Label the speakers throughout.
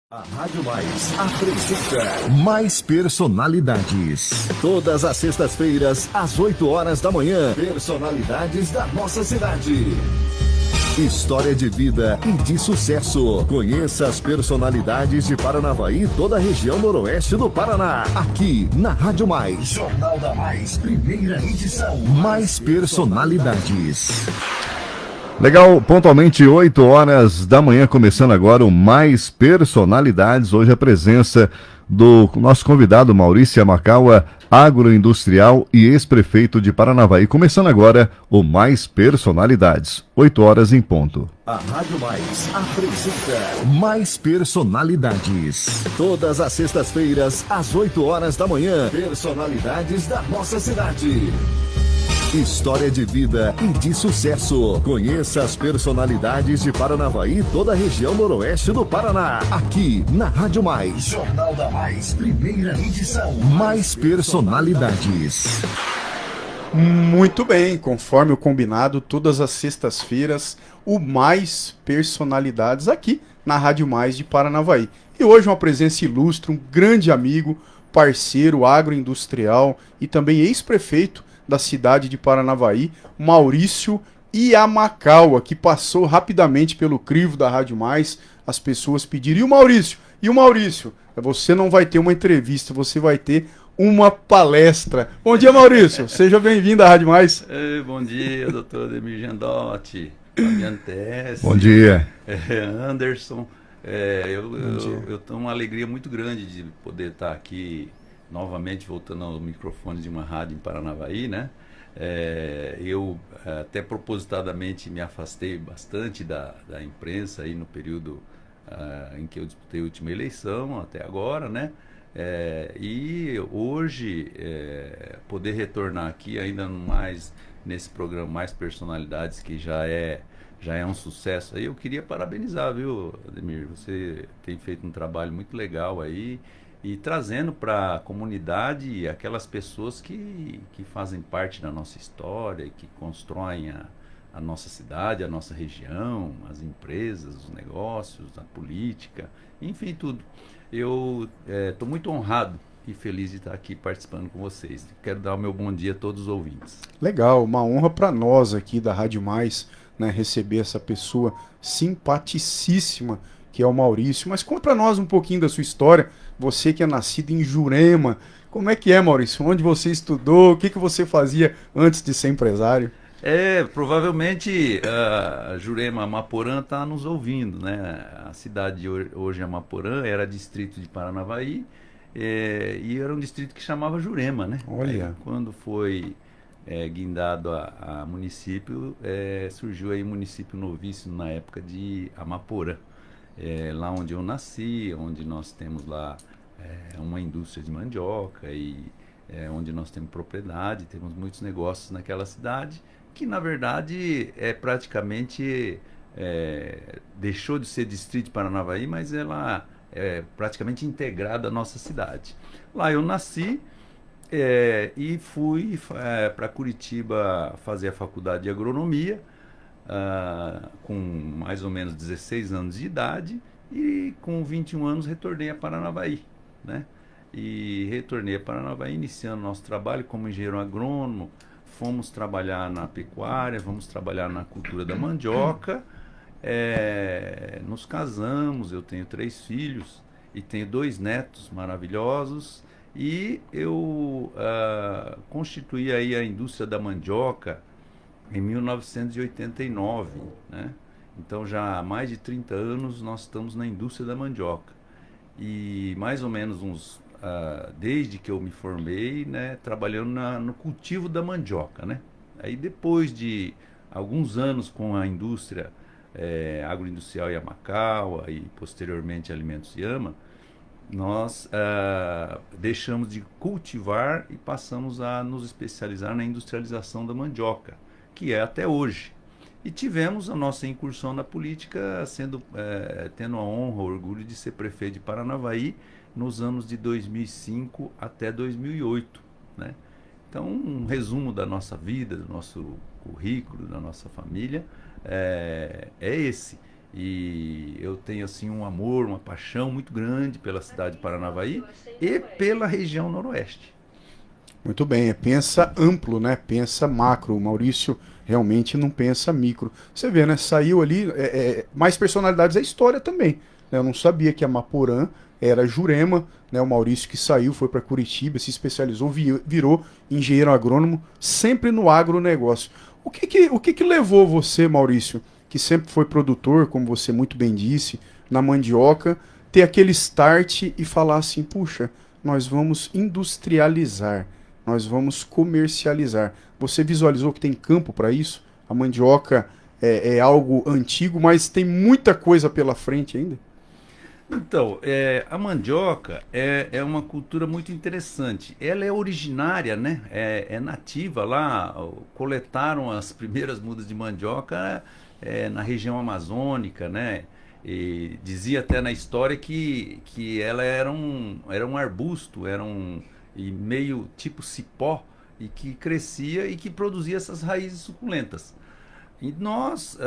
Speaker 1: A Rádio Mais apresenta Mais Personalidades. Todas as sextas-feiras, às 8 horas da manhã, personalidades da nossa cidade. História de vida e de sucesso. Conheça as personalidades de Paranavaí e toda a região noroeste do Paraná. Aqui, na Rádio Mais. Jornal da Mais, primeira edição. Mais Personalidades. Legal, pontualmente 8 horas da manhã, começando agora o Mais Personalidades. Hoje a presença do nosso convidado Maurício Yamakawa, agroindustrial e ex-prefeito de Paranavaí. Começando agora o Mais Personalidades, 8 horas em ponto. A Rádio Mais apresenta Mais Personalidades. Todas as sextas-feiras, às 8 horas da manhã, personalidades da nossa cidade. História de vida e de sucesso. Conheça as personalidades de Paranavaí e toda a região noroeste do Paraná. Aqui, na Rádio Mais. Jornal da Mais, primeira edição. Mais Personalidades.
Speaker 2: Muito bem, conforme o combinado, todas as sextas-feiras, o Mais Personalidades aqui na Rádio Mais de Paranavaí. E hoje uma presença ilustre, um grande amigo, parceiro agroindustrial e também ex-prefeito da cidade de Paranavaí, Maurício Yamakawa, que passou rapidamente pelo crivo da Rádio Mais. As pessoas pediram, e o Maurício? Você não vai ter uma entrevista, você vai ter uma palestra. Bom dia, Maurício, seja bem-vindo à Rádio Mais.
Speaker 3: Bom dia, doutor Ademir Gendotti, Fabiano Tess.
Speaker 1: Bom dia.
Speaker 3: Anderson. Eu tenho uma alegria muito grande de poder estar aqui novamente voltando ao microfone de uma rádio em Paranavaí, né? Eu até propositadamente me afastei bastante da imprensa aí no período em que eu disputei a última eleição, até agora, né? E hoje poder retornar aqui ainda mais nesse programa Mais Personalidades, que já é um sucesso aí, eu queria parabenizar, viu, Ademir? Você tem feito um trabalho muito legal aí, e trazendo para a comunidade aquelas pessoas que fazem parte da nossa história, que constroem a nossa cidade, a nossa região, as empresas, os negócios, a política, enfim, tudo. Eu estou muito honrado e feliz de estar aqui participando com vocês. Quero dar o meu bom dia a todos os ouvintes.
Speaker 2: Legal, uma honra para nós aqui da Rádio Mais, né, receber essa pessoa simpaticíssima que é o Maurício. Mas conta para nós um pouquinho da sua história. Você que é nascido em Jurema, como é que é, Maurício? Onde você estudou? O que você fazia antes de ser empresário?
Speaker 3: Provavelmente Jurema, Amaporã está nos ouvindo, né? A cidade hoje é Amaporã, era distrito de Paranavaí, e era um distrito que chamava Jurema, né?
Speaker 2: Olha.
Speaker 3: Aí, quando foi guindado a município, surgiu aí o município novício na época de Amaporã. Lá onde eu nasci, onde nós temos lá uma indústria de mandioca e onde nós temos propriedade, temos muitos negócios naquela cidade, que na verdade praticamente deixou de ser distrito de Paranavaí, mas ela é praticamente integrada à nossa cidade. Lá eu nasci e fui para Curitiba fazer a faculdade de agronomia, com mais ou menos 16 anos de idade, e com 21 anos retornei a Paranavaí, né? E retornei a Paranavaí iniciando nosso trabalho como engenheiro agrônomo. Fomos trabalhar na pecuária, vamos trabalhar na cultura da mandioca, nos casamos, eu tenho 3 filhos e tenho 2 netos maravilhosos, e eu constituí aí a indústria da mandioca em 1989, né? Então já há mais de 30 anos nós estamos na indústria da mandioca. E mais ou menos desde que eu me formei, né, trabalhando no cultivo da mandioca, né? Aí depois de alguns anos com a indústria agroindustrial Yamakawa e posteriormente Alimentos Yama, nós deixamos de cultivar e passamos a nos especializar na industrialização da mandioca, que é até hoje. E tivemos a nossa incursão na política, tendo a honra, o orgulho de ser prefeito de Paranavaí nos anos de 2005 até 2008, né? Então, um resumo da nossa vida, do nosso currículo, da nossa família, é esse. E eu tenho assim um amor, uma paixão muito grande pela cidade de Paranavaí e pela região noroeste.
Speaker 2: Muito bem, pensa amplo, né? Pensa macro. O Maurício realmente não pensa micro. Você vê, né? Saiu ali, mais personalidades da história também, né? Eu não sabia que a Maporã era Jurema, né? O Maurício que saiu, foi para Curitiba, se especializou, virou engenheiro agrônomo, sempre no agronegócio. O que levou você, Maurício, que sempre foi produtor, como você muito bem disse, na mandioca, ter aquele start e falar assim, puxa, nós vamos industrializar, nós vamos comercializar. Você visualizou que tem campo para isso? A mandioca é algo antigo, mas tem muita coisa pela frente ainda.
Speaker 3: Então, a mandioca é uma cultura muito interessante. Ela é originária, né? É nativa lá. Coletaram as primeiras mudas de mandioca na região amazônica, né? E dizia até na história que ela era um arbusto, e meio tipo cipó, e que crescia e que produzia essas raízes suculentas. E nós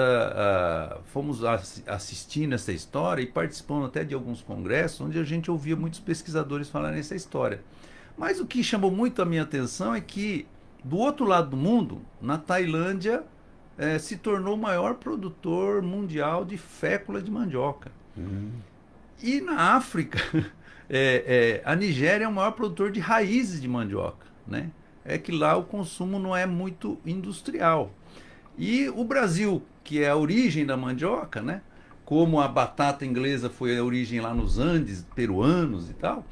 Speaker 3: fomos assistindo essa história e participando até de alguns congressos onde a gente ouvia muitos pesquisadores falarem essa história. Mas o que chamou muito a minha atenção é que, do outro lado do mundo, na Tailândia, se tornou o maior produtor mundial de fécula de mandioca. E na África, a Nigéria é o maior produtor de raízes de mandioca, né? É que lá o consumo não é muito industrial. E o Brasil, que é a origem da mandioca, né? Como a batata inglesa foi a origem lá nos Andes, peruanos e tal,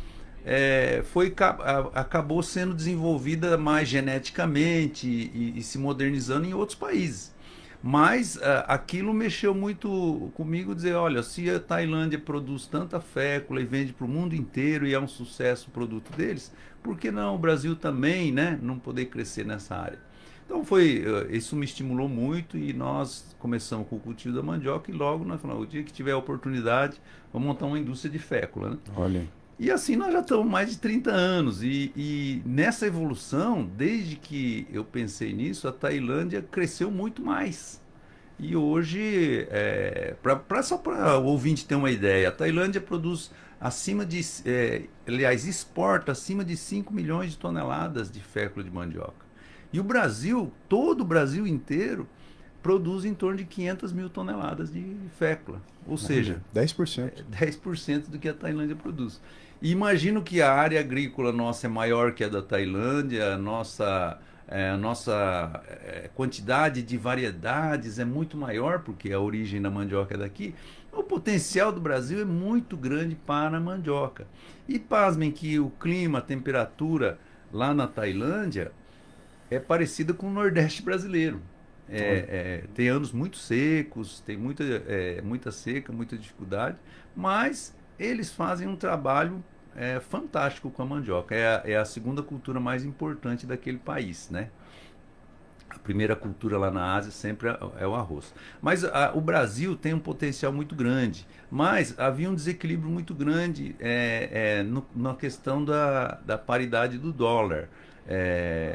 Speaker 3: acabou sendo desenvolvida mais geneticamente e se modernizando em outros países. Mas aquilo mexeu muito comigo, dizer, olha, se a Tailândia produz tanta fécula e vende para o mundo inteiro e é um sucesso o produto deles, por que não o Brasil também, né, não poder crescer nessa área? Então isso me estimulou muito e nós começamos com o cultivo da mandioca e logo nós falamos, o dia que tiver a oportunidade, vamos montar uma indústria de fécula, né?
Speaker 2: Olha.
Speaker 3: E assim nós já estamos mais de 30 anos e nessa evolução, desde que eu pensei nisso, a Tailândia cresceu muito mais. E hoje, só para o ouvinte ter uma ideia, a Tailândia produz exporta acima de 5 milhões de toneladas de fécula de mandioca. E o Brasil, todo o Brasil inteiro, produz em torno de 500 mil toneladas de fécula. Ou seja,
Speaker 2: 10%.
Speaker 3: 10% do que a Tailândia produz. E imagino que a área agrícola nossa é maior que a da Tailândia, a nossa quantidade de variedades é muito maior, porque a origem da mandioca é daqui. O potencial do Brasil é muito grande para a mandioca. E pasmem que o clima, a temperatura lá na Tailândia é parecida com o Nordeste brasileiro. Tem anos muito secos, tem muita seca, muita dificuldade, mas eles fazem um trabalho fantástico com a mandioca. É a segunda cultura mais importante daquele país, né? A primeira cultura lá na Ásia sempre é o arroz. Mas o Brasil tem um potencial muito grande, mas havia um desequilíbrio muito grande na questão da paridade do dólar.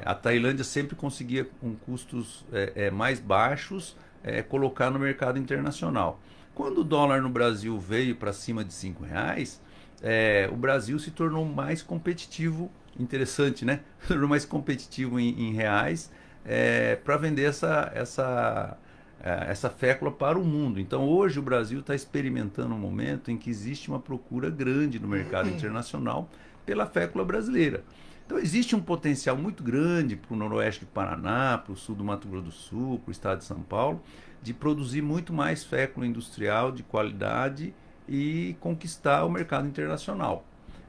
Speaker 3: A Tailândia sempre conseguia, com custos mais baixos, colocar no mercado internacional. Quando o dólar no Brasil veio para cima de R$ 5, o Brasil se tornou mais competitivo, interessante, né? Se tornou mais competitivo em reais para vender essa fécula para o mundo. Então hoje o Brasil está experimentando um momento em que existe uma procura grande no mercado internacional pela fécula brasileira. Então existe um potencial muito grande para o noroeste do Paraná, para o sul do Mato Grosso do Sul, para o estado de São Paulo, de produzir muito mais fécula industrial de qualidade e conquistar o mercado internacional.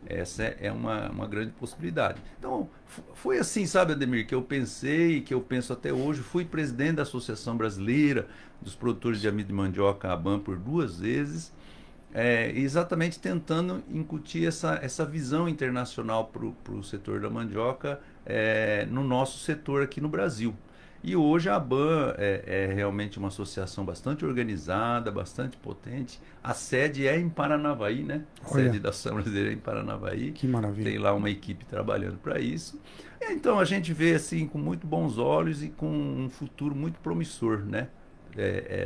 Speaker 3: Essa é uma grande possibilidade. Então, foi assim, sabe, Ademir, que eu pensei, que eu penso até hoje. Fui presidente da Associação Brasileira dos Produtores de Amido de Mandioca, ABAM, por 2 vezes, exatamente tentando incutir essa visão internacional para o setor da mandioca no nosso setor aqui no Brasil. E hoje a ABAM é realmente uma associação bastante organizada, bastante potente. A sede é em Paranavaí, né? A sede da Associação Brasileira é em Paranavaí.
Speaker 2: Que maravilha.
Speaker 3: Tem lá uma equipe trabalhando para isso. Então a gente vê assim com muito bons olhos e com um futuro muito promissor, né?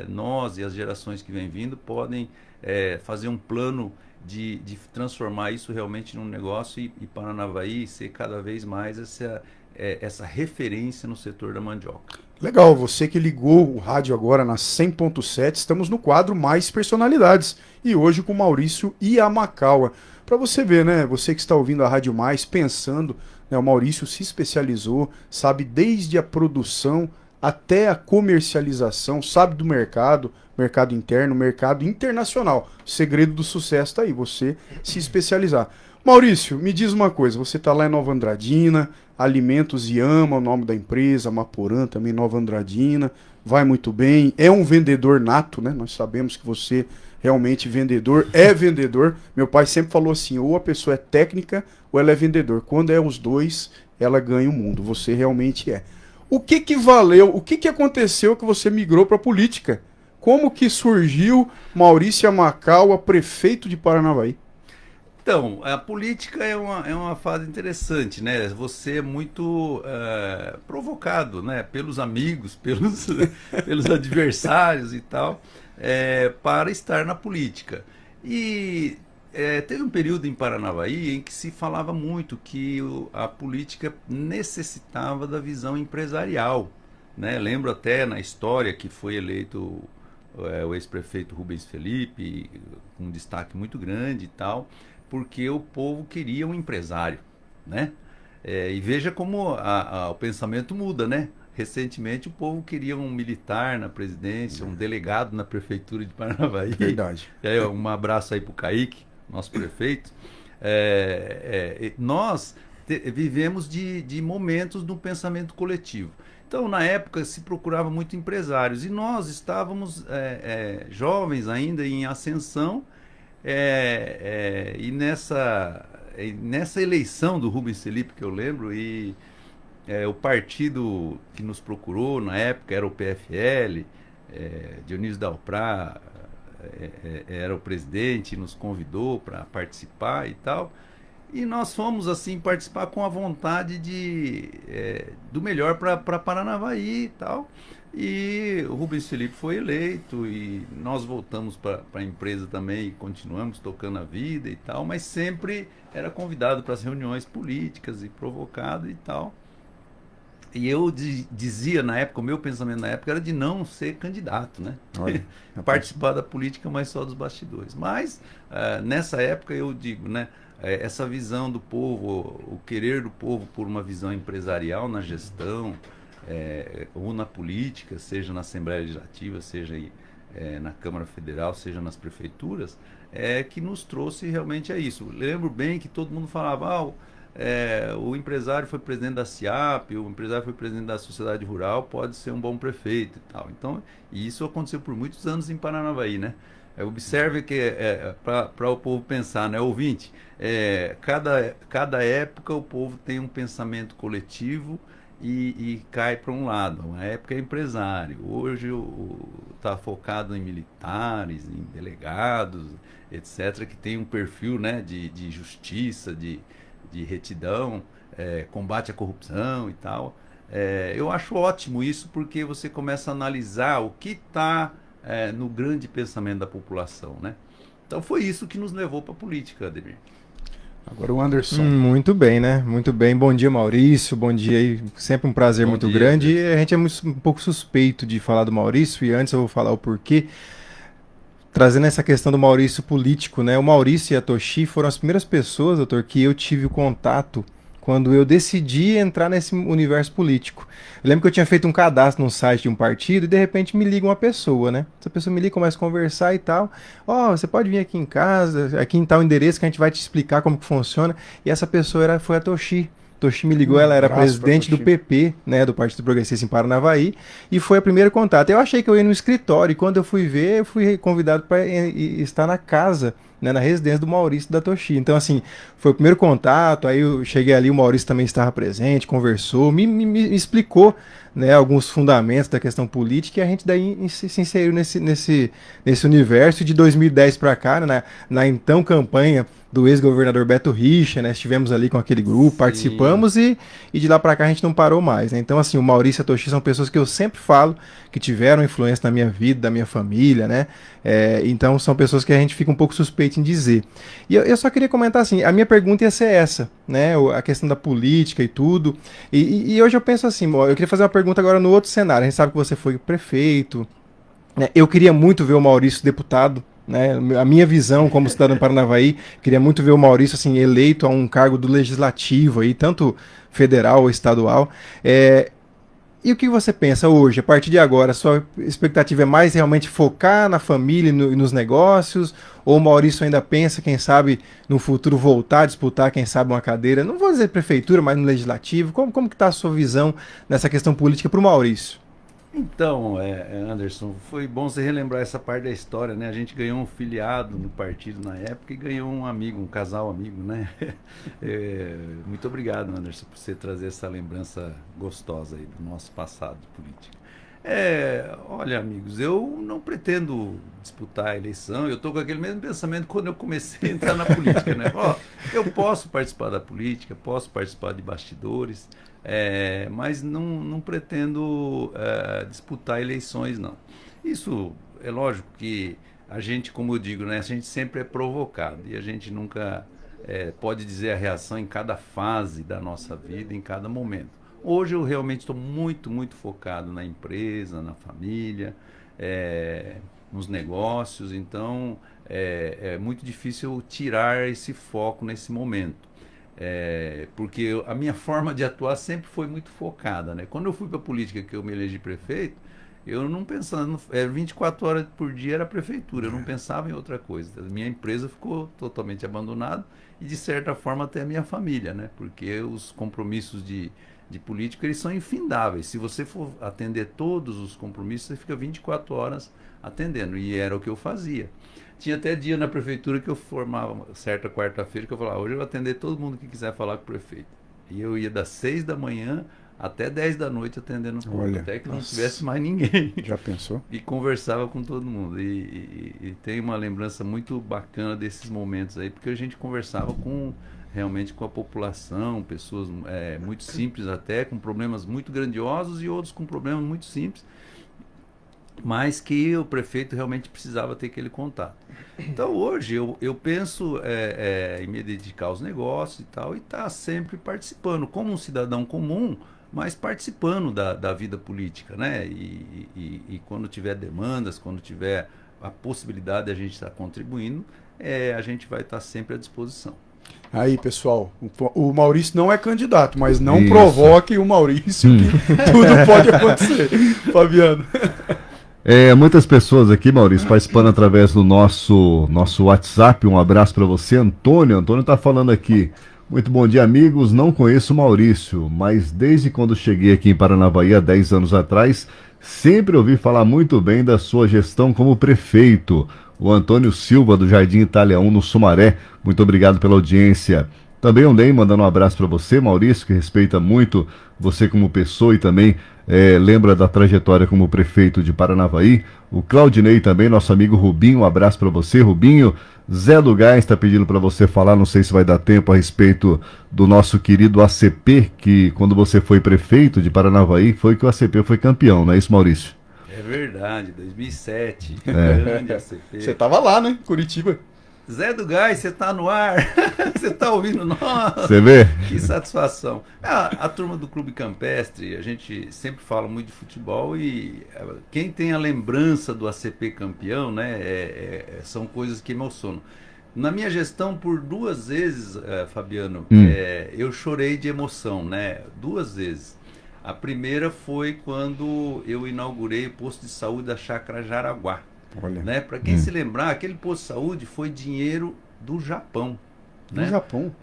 Speaker 3: nós e as gerações que vêm vindo podem fazer um plano de transformar isso realmente num negócio e Paranavaí ser cada vez mais essa referência no setor da mandioca.
Speaker 2: Legal, você que ligou o rádio agora na 100.7, estamos no quadro Mais Personalidades e hoje com Maurício Yamakawa. Para você ver, né, você que está ouvindo a Rádio Mais, pensando, né, o Maurício se especializou, sabe desde a produção até a comercialização, sabe do mercado, mercado interno, mercado internacional. O segredo do sucesso está aí, você se especializar. Maurício, me diz uma coisa, você está lá em Nova Andradina, Alimentos Iama, o nome da empresa, Maporã também, Nova Andradina, vai muito bem, é um vendedor nato, né? Nós sabemos que você realmente é vendedor. Meu pai sempre falou assim, ou a pessoa é técnica ou ela é vendedor. Quando é os dois, ela ganha o mundo. Você realmente é. O que que valeu, o que que aconteceu que você migrou para a política? Como que surgiu Maurício Yamakawa, prefeito de Paranavaí?
Speaker 3: Então, a política é uma fase interessante, né? Você é muito provocado, né? Pelos amigos, pelos adversários e tal, para estar na política. E teve um período em Paranavaí em que se falava muito que a política necessitava da visão empresarial, né? Lembro até na história que foi eleito o ex-prefeito Rubens Felipe, com um destaque muito grande e tal, porque o povo queria um empresário, né? E veja como o pensamento muda, né? Recentemente o povo queria um militar na presidência, um delegado na prefeitura de Paranavaí.
Speaker 2: Verdade.
Speaker 3: Um abraço aí para o Kaique, nosso prefeito. Nós vivemos de momentos no pensamento coletivo. Então, na época, se procurava muito empresários. E nós estávamos jovens ainda, em ascensão. E nessa eleição do Rubens Felipe, que eu lembro, o partido que nos procurou na época era o PFL, Dionísio Dalprá era o presidente, nos convidou para participar e tal. E nós fomos assim participar com a vontade do melhor para Paranavaí e tal. E o Rubens Felipe foi eleito e nós voltamos para a empresa também e continuamos tocando a vida e tal, mas sempre era convidado para as reuniões políticas e provocado e tal. E eu dizia na época, o meu pensamento na época era de não ser candidato, né?
Speaker 2: Olha,
Speaker 3: participar da política, mas só dos bastidores. Mas nessa época eu digo, né? Essa visão do povo, o querer do povo por uma visão empresarial na gestão, ou na política, seja na Assembleia Legislativa, seja na Câmara Federal, seja nas prefeituras, que nos trouxe realmente a isso. Lembro bem que todo mundo falava, o empresário foi presidente da SIAP, o empresário foi presidente da Sociedade Rural, pode ser um bom prefeito e tal. Então, e isso aconteceu por muitos anos em Paranavaí, né? Observe que para o povo pensar, né, ouvinte, cada época o povo tem um pensamento coletivo e cai para um lado. Uma época é empresário, hoje está focado em militares, em delegados, etc., que tem um perfil, né, de justiça, de retidão, combate à corrupção e tal. Eu acho ótimo isso porque você começa a analisar o que está no grande pensamento da população, né? Então foi isso que nos levou para a política, Ademir.
Speaker 2: Agora o Anderson.
Speaker 4: Muito bem, né? Muito bem. Bom dia, Maurício. Bom dia aí. Sempre um prazer
Speaker 3: Bom
Speaker 4: muito
Speaker 3: dia,
Speaker 4: grande.
Speaker 3: Deus.
Speaker 4: E a gente é um pouco suspeito de falar do Maurício, e antes eu vou falar o porquê. Trazendo essa questão do Maurício político, né? O Maurício e a Toshi foram as primeiras pessoas, doutor, que eu tive o contato quando eu decidi entrar nesse universo político. Eu lembro que eu tinha feito um cadastro num site de um partido e de repente me liga uma pessoa, né? Essa pessoa me liga, começa a conversar e tal. Você pode vir aqui em casa, aqui em tal endereço que a gente vai te explicar como que funciona. E essa pessoa foi a Toshi. Toshi me ligou, ela era presidente do PP, né, do Partido Progressista em Paranavaí, e foi o primeiro contato. Eu achei que eu ia no escritório, e quando eu fui ver, eu fui convidado para estar na casa né, na residência do Maurício da Toshi. Então, assim, foi o primeiro contato, aí eu cheguei ali, o Maurício também estava presente, conversou, me explicou, né, alguns fundamentos da questão política, e a gente daí se inseriu nesse universo. De 2010 para cá, né, na então campanha do ex-governador Beto Richa, né? Estivemos ali com aquele grupo, participamos e de lá para cá a gente não parou mais, né? Então, assim, o Maurício e a Toshi são pessoas que eu sempre falo que tiveram influência na minha vida, da minha família, né? Então, são pessoas que a gente fica um pouco suspeito em dizer. E eu só queria comentar assim, a minha pergunta ia ser essa, né? A questão da política e tudo. E hoje eu penso assim, eu queria fazer uma pergunta agora no outro cenário. A gente sabe que você foi prefeito, né? Eu queria muito ver o Maurício deputado, né? A minha visão como cidadão de Paranavaí, queria muito ver o Maurício assim, eleito a um cargo do legislativo, aí, tanto federal ou estadual. E o que você pensa hoje, a partir de agora? A sua expectativa é mais realmente focar na família e nos negócios? Ou o Maurício ainda pensa, quem sabe, no futuro voltar a disputar, quem sabe, uma cadeira, não vou dizer prefeitura, mas no legislativo? Como que está a sua visão nessa questão política para o Maurício?
Speaker 3: Então, Anderson, foi bom você relembrar essa parte da história, né? A gente ganhou um filiado no partido na época e ganhou um amigo, um casal amigo, né? Muito obrigado, Anderson, por você trazer essa lembrança gostosa aí do nosso passado político. Olha, amigos, eu não pretendo disputar a eleição, eu estou com aquele mesmo pensamento quando eu comecei a entrar na política, né? Eu posso participar da política, posso participar de bastidores, mas não pretendo disputar eleições, não. Isso é lógico que a gente, como eu digo, né, a gente sempre é provocado e a gente nunca pode dizer a reação em cada fase da nossa vida, em cada momento. Hoje eu realmente estou muito, muito focado na empresa, na família, nos negócios, então é muito difícil tirar esse foco nesse momento. Porque a minha forma de atuar sempre foi muito focada, né? Quando eu fui para a política, que eu me elegi prefeito, eu não pensava, 24 horas por dia era a prefeitura, eu não pensava em outra coisa. A minha empresa ficou totalmente abandonada e, de certa forma, até a minha família, né? Porque os compromissos de político, eles são infindáveis. Se você for atender todos os compromissos, você fica 24 horas atendendo, e era o que eu fazia. Tinha até dia na prefeitura que eu formava, certa quarta-feira, que eu falava, hoje eu vou atender todo mundo que quiser falar com o prefeito. E eu ia das 6 da manhã até 10 da noite atendendo o povo, até que não tivesse mais ninguém.
Speaker 2: Já pensou?
Speaker 3: E conversava com todo mundo. E tem uma lembrança muito bacana desses momentos aí, porque a gente conversava realmente com a população, pessoas muito simples até, com problemas muito grandiosos e outros com problemas muito simples, mas que o prefeito realmente precisava ter aquele contato. Então hoje eu penso em me dedicar aos negócios e tal, e estar sempre participando, como um cidadão comum, mas participando da vida política, né? E quando tiver demandas, quando tiver a possibilidade de a gente estar contribuindo, a gente vai estar sempre à disposição.
Speaker 2: Aí, pessoal, o Maurício não é candidato, mas não provoque o Maurício, que tudo pode acontecer. Fabiano.
Speaker 1: Muitas pessoas aqui, Maurício, participando através do nosso WhatsApp. Um abraço para você, Antônio. Antônio está falando aqui. Muito bom dia, amigos. Não conheço o Maurício, mas desde quando cheguei aqui em Paranavaí, há 10 anos atrás, sempre ouvi falar muito bem da sua gestão como prefeito. O Antônio Silva, do Jardim Itália 1, no Sumaré. Muito obrigado pela audiência. Também o Ney mandando um abraço para você, Maurício, que respeita muito você como pessoa e também lembra da trajetória como prefeito de Paranavaí. O Claudinei também, nosso amigo Rubinho, um abraço para você, Rubinho. Zé do Gás está pedindo para você falar, não sei se vai dar tempo, a respeito do nosso querido ACP, que quando você foi prefeito de Paranavaí, foi que o ACP foi campeão, não é isso, Maurício?
Speaker 3: É verdade, 2007, grande ACP.
Speaker 2: Você estava lá, né, Curitiba.
Speaker 3: Zé do Gás, você tá no ar, você tá ouvindo nós.
Speaker 1: Você vê?
Speaker 3: Que satisfação. A turma do Clube Campestre, a gente sempre fala muito de futebol e quem tem a lembrança do ACP campeão, né, são coisas que emocionam. Na minha gestão, por 2 vezes, Fabiano, eu chorei de emoção, né, 2 vezes. A primeira foi quando eu inaugurei o posto de saúde da Chácara Jaraguá. Né? Para quem se lembrar, aquele posto de saúde foi dinheiro do Japão.
Speaker 2: Do
Speaker 3: né?
Speaker 2: Japão?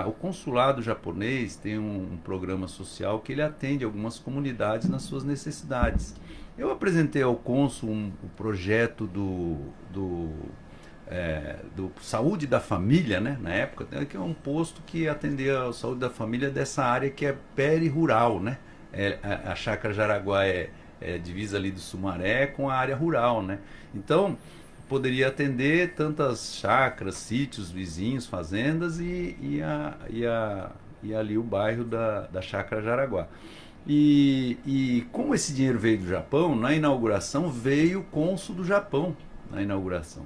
Speaker 3: O consulado japonês tem um programa social que ele atende algumas comunidades nas suas necessidades. Eu apresentei ao cônsul o projeto do Saúde da Família, né, na época, que é um posto que atendia a saúde da família dessa área que é peri-rural, né? A Chácara Jaraguá é divisa ali do Sumaré com a área rural, né? Então, poderia atender tantas chácaras, sítios, vizinhos, fazendas e ali o bairro da Chácara Jaraguá. E como esse dinheiro veio do Japão, na inauguração veio o cônsul do Japão, na inauguração.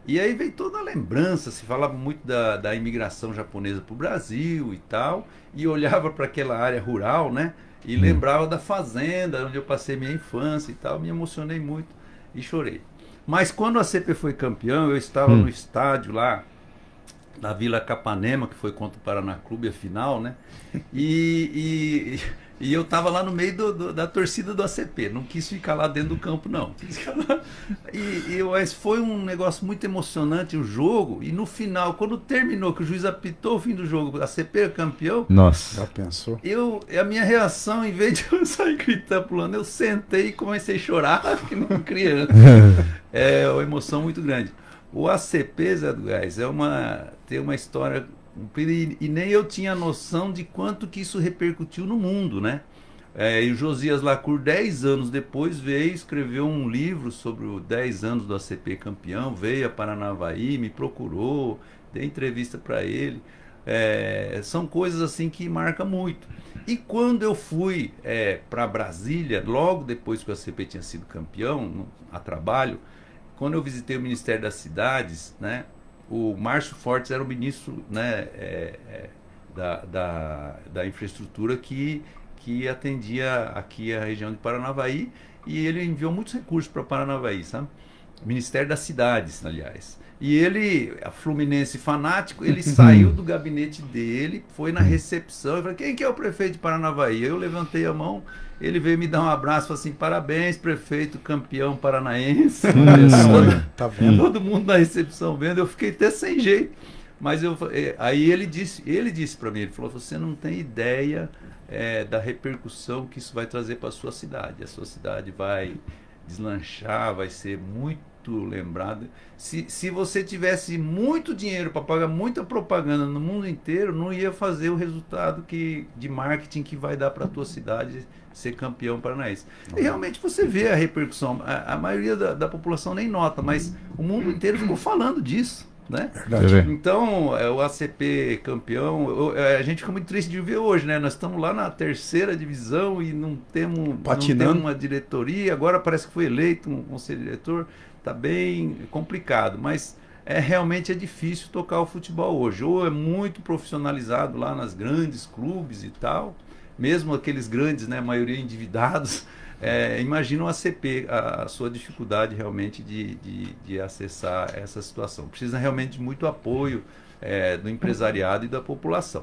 Speaker 3: E aí veio toda a lembrança, se falava muito da imigração japonesa para o Brasil e tal, e olhava para aquela área rural, né? E lembrava da fazenda, onde eu passei minha infância e tal, me emocionei muito e chorei. Mas quando a ACP foi campeão, eu estava no estádio lá, na Vila Capanema, que foi contra o Paraná Clube, a final, né? E eu estava lá no meio da torcida do ACP, não quis ficar lá dentro do campo, não. Quis ficar lá. Mas foi um negócio muito emocionante o jogo, e no final, quando terminou, que o juiz apitou o fim do jogo, a ACP é campeão.
Speaker 2: Nossa. Já pensou?
Speaker 3: A minha reação, em vez de eu sair gritando, pulando, eu sentei e comecei a chorar, que nem criança. É uma emoção muito grande. O ACP, Zé do Gás, tem uma história, e nem eu tinha noção de quanto que isso repercutiu no mundo, né? E o Josias Lacour, 10 anos depois, veio escrever um livro sobre os 10 anos do ACP campeão, veio a Paranavaí, me procurou, dei entrevista para ele. São coisas assim que marcam muito. E quando eu fui para Brasília, logo depois que o ACP tinha sido campeão, a trabalho, quando eu visitei o Ministério das Cidades, né, o Márcio Fortes era o ministro, né, da infraestrutura que atendia aqui a região de Paranavaí, e ele enviou muitos recursos para Paranavaí, sabe? Ministério das Cidades, aliás. E ele, a Fluminense fanático, ele saiu do gabinete dele, foi na recepção e falou: quem que é o prefeito de Paranavaí? Eu levantei a mão, ele veio me dar um abraço, falou assim: parabéns, prefeito campeão paranaense.
Speaker 2: Tá vendo?
Speaker 3: Todo mundo na recepção vendo, eu fiquei até sem jeito. Mas aí ele disse para mim, ele falou: você não tem ideia da repercussão que isso vai trazer para a sua cidade. A sua cidade vai deslanchar, vai ser muito lembrada. Se você tivesse muito dinheiro para pagar muita propaganda no mundo inteiro, não ia fazer o resultado de marketing que vai dar para a tua cidade ser campeão paranaense. E realmente você vê a repercussão. A maioria da população nem nota, mas o mundo inteiro ficou falando disso, né? Então, o ACP campeão, a gente fica muito triste de ver hoje, né? Nós estamos lá na 3ª divisão e não temos uma diretoria. Agora parece que foi eleito um conselho diretor. Está bem complicado, mas realmente é difícil tocar o futebol hoje. Ou é muito profissionalizado lá nas grandes clubes e tal, mesmo aqueles grandes, né, a maioria endividados. Imagina o ACP, a sua dificuldade realmente de acessar essa situação. Precisa realmente de muito apoio do empresariado e da população.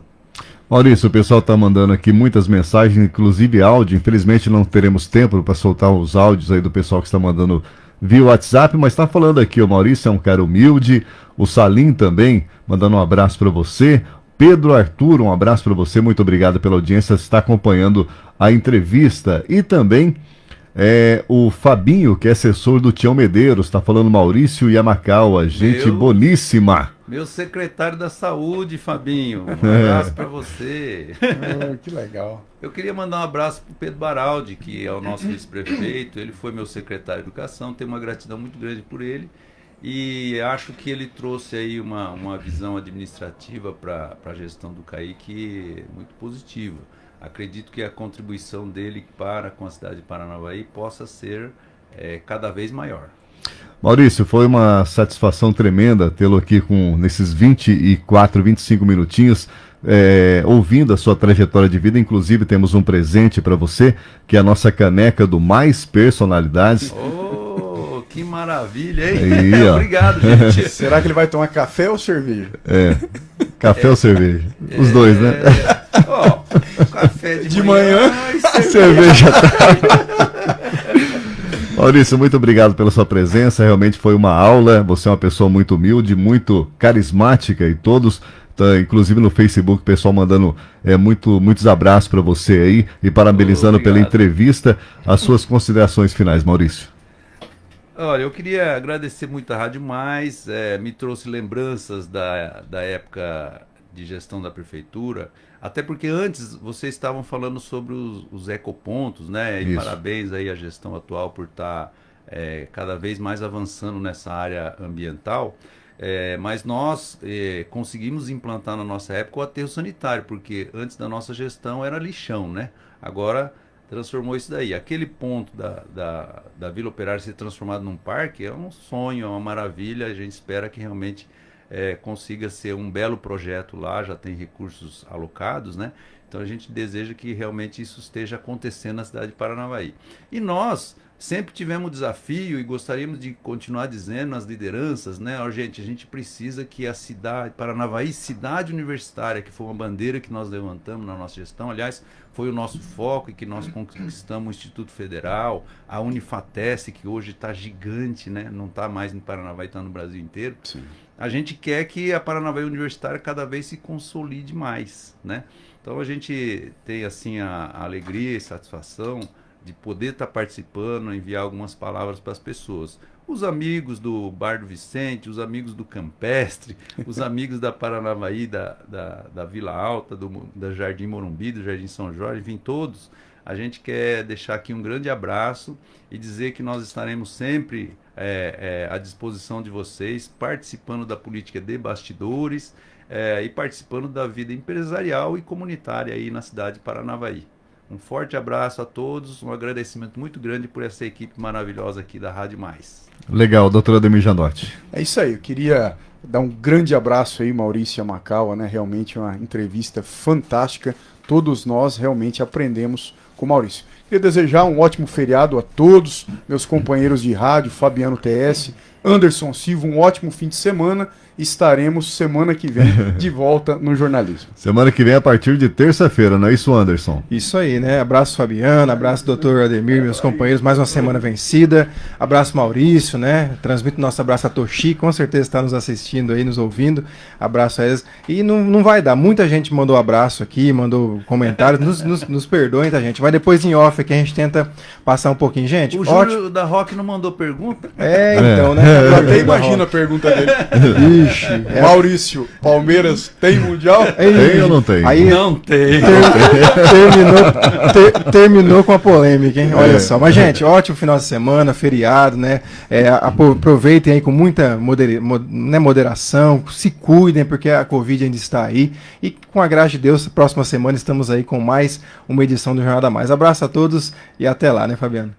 Speaker 1: Maurício, o pessoal está mandando aqui muitas mensagens, inclusive áudio. Infelizmente não teremos tempo para soltar os áudios aí do pessoal que está mandando via WhatsApp, mas está falando aqui, o Maurício é um cara humilde, o Salim também, mandando um abraço para você. Pedro Arthur, um abraço para você, muito obrigado pela audiência, está acompanhando a entrevista. E também o Fabinho, que é assessor do Tião Medeiros, está falando Maurício Yamakawa, gente boníssima.
Speaker 3: Meu secretário da Saúde, Fabinho, um abraço para você.
Speaker 2: Que legal.
Speaker 3: Eu queria mandar um abraço para o Pedro Baraldi, que é o nosso vice-prefeito. Ele foi meu secretário de Educação, tenho uma gratidão muito grande por ele. E acho que ele trouxe aí uma visão administrativa para a gestão do CAIC muito positiva. Acredito que a contribuição dele com a cidade de Paranavaí possa ser cada vez maior.
Speaker 1: Maurício, foi uma satisfação tremenda tê-lo aqui nesses 24, 25 minutinhos, ouvindo a sua trajetória de vida. Inclusive temos um presente para você, que é a nossa caneca do Mais Personalidades.
Speaker 3: Oh, que maravilha, hein? Obrigado, gente.
Speaker 2: Será que ele vai tomar café ou cerveja?
Speaker 1: Café ou cerveja? Os dois, né?
Speaker 3: Café de
Speaker 2: manhã
Speaker 3: e
Speaker 1: cerveja. Maurício, muito obrigado pela sua presença, realmente foi uma aula. Você é uma pessoa muito humilde, muito carismática, e todos, inclusive no Facebook, o pessoal mandando muitos abraços para você aí e parabenizando pela entrevista. As suas considerações finais, Maurício.
Speaker 3: Olha, eu queria agradecer muito a Rádio Mais, me trouxe lembranças da época de gestão da prefeitura, até porque antes vocês estavam falando sobre os ecopontos, né? E
Speaker 1: Isso.
Speaker 3: parabéns aí à gestão atual por estar cada vez mais avançando nessa área ambiental. Mas nós conseguimos implantar na nossa época o aterro sanitário, porque antes da nossa gestão era lixão, né? Agora transformou isso daí. Aquele ponto da Vila Operária ser transformado num parque é um sonho, é uma maravilha. A gente espera que realmente consiga ser um belo projeto lá, já tem recursos alocados, né? Então a gente deseja que realmente isso esteja acontecendo na cidade de Paranavaí. E nós sempre tivemos o desafio e gostaríamos de continuar dizendo nas lideranças, né? Ó, gente, a gente precisa que a cidade, Paranavaí, cidade universitária, que foi uma bandeira que nós levantamos na nossa gestão, aliás, foi o nosso foco e que nós conquistamos o Instituto Federal, a Unifatesc, que hoje está gigante, né? Não está mais em Paranavaí, está no Brasil inteiro.
Speaker 2: Sim.
Speaker 3: A gente quer que a Paranavaí Universitária cada vez se consolide mais, né? Então a gente tem assim a alegria e satisfação de poder estar participando, enviar algumas palavras para as pessoas. Os amigos do Bar do Vicente, os amigos do Campestre, os amigos da Paranavaí, da Vila Alta, da Jardim Morumbi, do Jardim São Jorge, enfim, todos. A gente quer deixar aqui um grande abraço e dizer que nós estaremos sempre à disposição de vocês, participando da política de bastidores e participando da vida empresarial e comunitária aí na cidade de Paranavaí. Um forte abraço a todos, um agradecimento muito grande por essa equipe maravilhosa aqui da Rádio Mais.
Speaker 1: Legal, doutora Ademir Janotti.
Speaker 2: É isso aí, eu queria dar um grande abraço aí, Maurício Yamakawa, né? Realmente uma entrevista fantástica. Todos nós realmente aprendemos com o Maurício. Queria desejar um ótimo feriado a todos, meus companheiros de rádio, Fabiano TS, Anderson Silva, um ótimo fim de semana. Estaremos semana que vem de volta no jornalismo.
Speaker 1: Semana que vem a partir de terça-feira, não é isso, Anderson?
Speaker 4: Isso aí, né? Abraço Fabiano, abraço doutor Ademir, meus companheiros, mais uma semana vencida. Abraço Maurício, né? Transmito nosso abraço a Toshi, com certeza está nos assistindo aí, nos ouvindo. Abraço a eles. E não vai dar, muita gente mandou abraço aqui, mandou comentários, nos perdoem, tá, gente? Mas depois em off aqui a gente tenta passar um pouquinho. Gente,
Speaker 3: O Júlio da Rock não mandou pergunta?
Speaker 4: Então, né?
Speaker 2: Eu até imagino a pergunta dele. Maurício, Palmeiras tem Mundial?
Speaker 1: Tem ou não tem?
Speaker 4: Aí,
Speaker 3: Não tem.
Speaker 4: terminou com a polêmica, hein? Olha só. Mas, gente, ótimo final de semana, feriado, né? Aproveitem aí com muita moderação, se cuidem, porque a Covid ainda está aí. E com a graça de Deus, próxima semana estamos aí com mais uma edição do Jornal da Mais. Abraço a todos e até lá, né, Fabiano?